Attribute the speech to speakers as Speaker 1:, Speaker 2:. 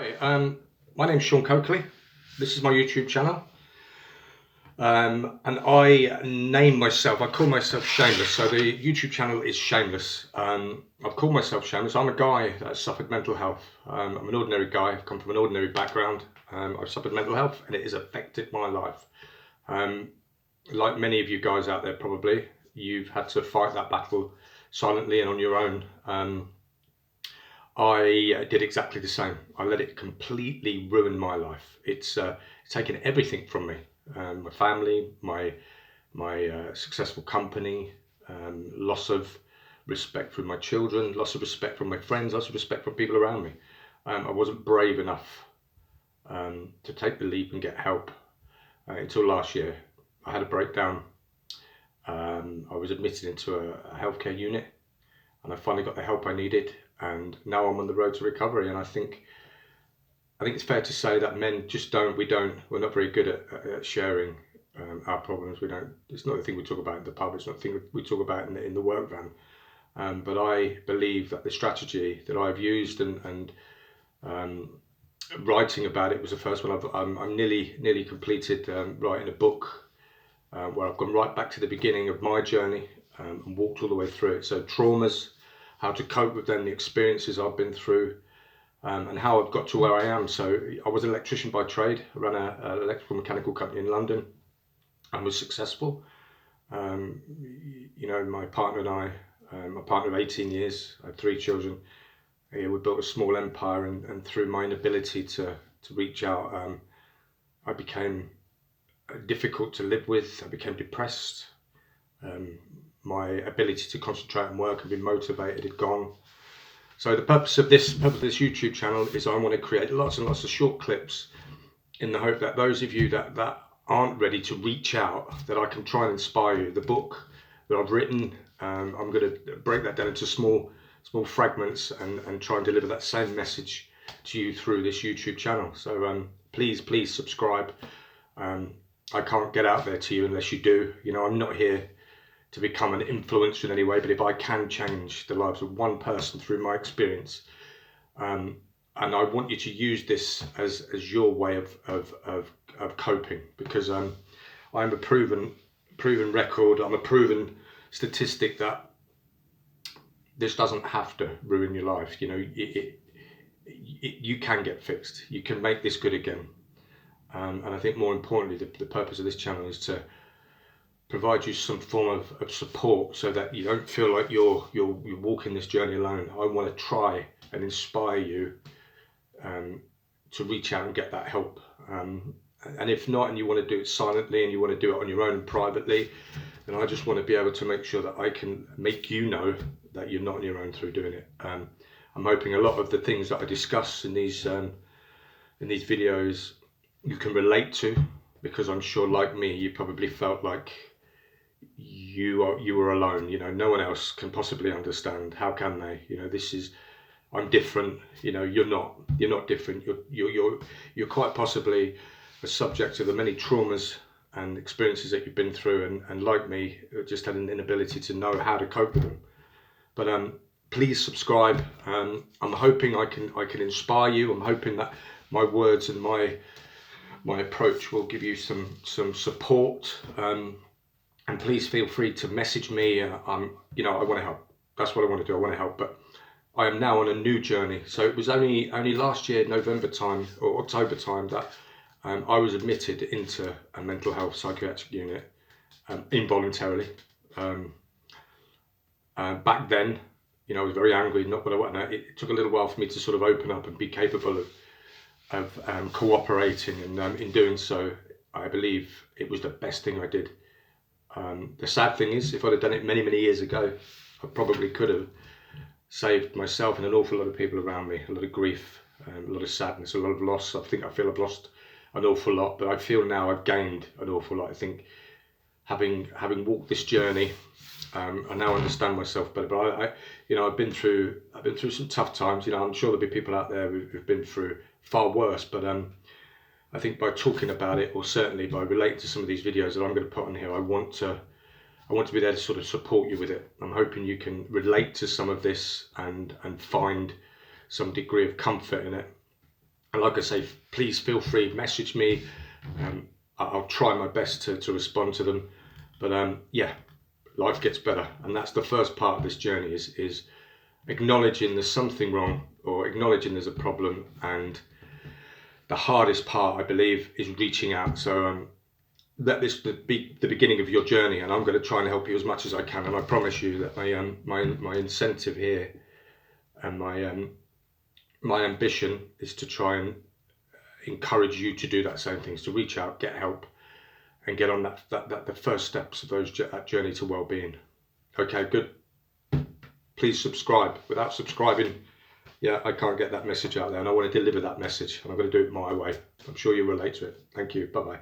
Speaker 1: Hi, my name's Sean Coakley. This is my YouTube channel, and I call myself Shameless. So the YouTube channel is Shameless. I've called myself Shameless. I'm a guy that suffered mental health. I'm an ordinary guy. I've come from an ordinary background. I've suffered mental health, and it has affected my life. Like many of you guys out there, probably you've had to fight that battle silently and on your own. I did exactly the same. I let it completely ruin my life. It's taken everything from me, my family, my successful company, loss of respect from my children, loss of respect from my friends, loss of respect from people around me. I wasn't brave enough to take the leap and get help until last year. I had a breakdown. I was admitted into a healthcare unit, and I finally got the help I needed, and now I'm on the road to recovery. And I think it's fair to say that men just we're not very good at sharing our problems. It's not the thing we talk about in the pub, it's not the thing we talk about in the work van. But I believe that the strategy that I've used and writing about it was the first one. I'm nearly completed writing a book where I've gone right back to the beginning of my journey and walked all the way through it. So traumas, how to cope with them, the experiences I've been through, and how I've got to where I am. So I was an electrician by trade. I ran an electrical mechanical company in London and was successful. My partner and I, my partner of 18 years, I had 3 children. We built a small empire, and through my inability to reach out, I became difficult to live with. I became depressed. My ability to concentrate and work and be motivated had gone. So the purpose of this YouTube channel is I want to create lots and lots of short clips in the hope that those of you that aren't ready to reach out, that I can try and inspire you. The book that I've written, I'm going to break that down into small fragments and try and deliver that same message to you through this YouTube channel. So please subscribe. I can't get out there to you unless you do. I'm not here to become an influencer in any way, but if I can change the lives of one person through my experience, and I want you to use this as your way of coping, because I'm a proven record. I'm a proven statistic that this doesn't have to ruin your life. You can get fixed. You can make this good again. And I think more importantly, the purpose of this channel is to provide you some form of support so that you don't feel like you're walking this journey alone. I want to try and inspire you to reach out and get that help. And if not, and you want to do it silently and you want to do it on your own privately, then I just want to be able to make sure that I can make you know that you're not on your own through doing it. I'm hoping a lot of the things that I discuss in these videos you can relate to, because I'm sure, like me, you probably felt like you were alone. No one else can possibly understand. How can they? I'm different. You're not different. You're quite possibly a subject of the many traumas and experiences that you've been through, and like me, just had an inability to know how to cope with them. But please subscribe. I'm hoping I can inspire you. I'm hoping that my words and my approach will give you some support. And please feel free to message me. I want to help. That's what I want to do. I want to help. But I am now on a new journey. So it was only last year, November time or October time, that I was admitted into a mental health psychiatric unit involuntarily. Back then, I was very angry. Not what I want. It took a little while for me to sort of open up and be capable of cooperating, and in doing so, I believe it was the best thing I did. The sad thing is, if I'd have done it many years ago, I probably could have saved myself and an awful lot of people around me, a lot of grief, a lot of sadness, a lot of loss. I feel I've lost an awful lot, but I feel now I've gained an awful lot. I think having walked this journey, I now understand myself better. But I've been through some tough times. I'm sure there'll be people out there who've been through far worse, but I think by talking about it, or certainly by relating to some of these videos that I'm going to put on here, I want to be there to sort of support you with it. I'm hoping you can relate to some of this and find some degree of comfort in it. And like I say, please feel free, message me. I'll try my best to respond to them. But yeah, life gets better, and that's the first part of this journey, is acknowledging there's something wrong, or acknowledging there's a problem. And the hardest part, I believe, is reaching out. So let this be the beginning of your journey, and I'm going to try and help you as much as I can. And I promise you that my incentive here, and my ambition, is to try and encourage you to do that same things, to reach out, get help, and get on that the first steps of that journey to well-being. Okay, good. Please subscribe. Without subscribing, yeah, I can't get that message out there, and I want to deliver that message, and I'm going to do it my way. I'm sure you relate to it. Thank you. Bye bye.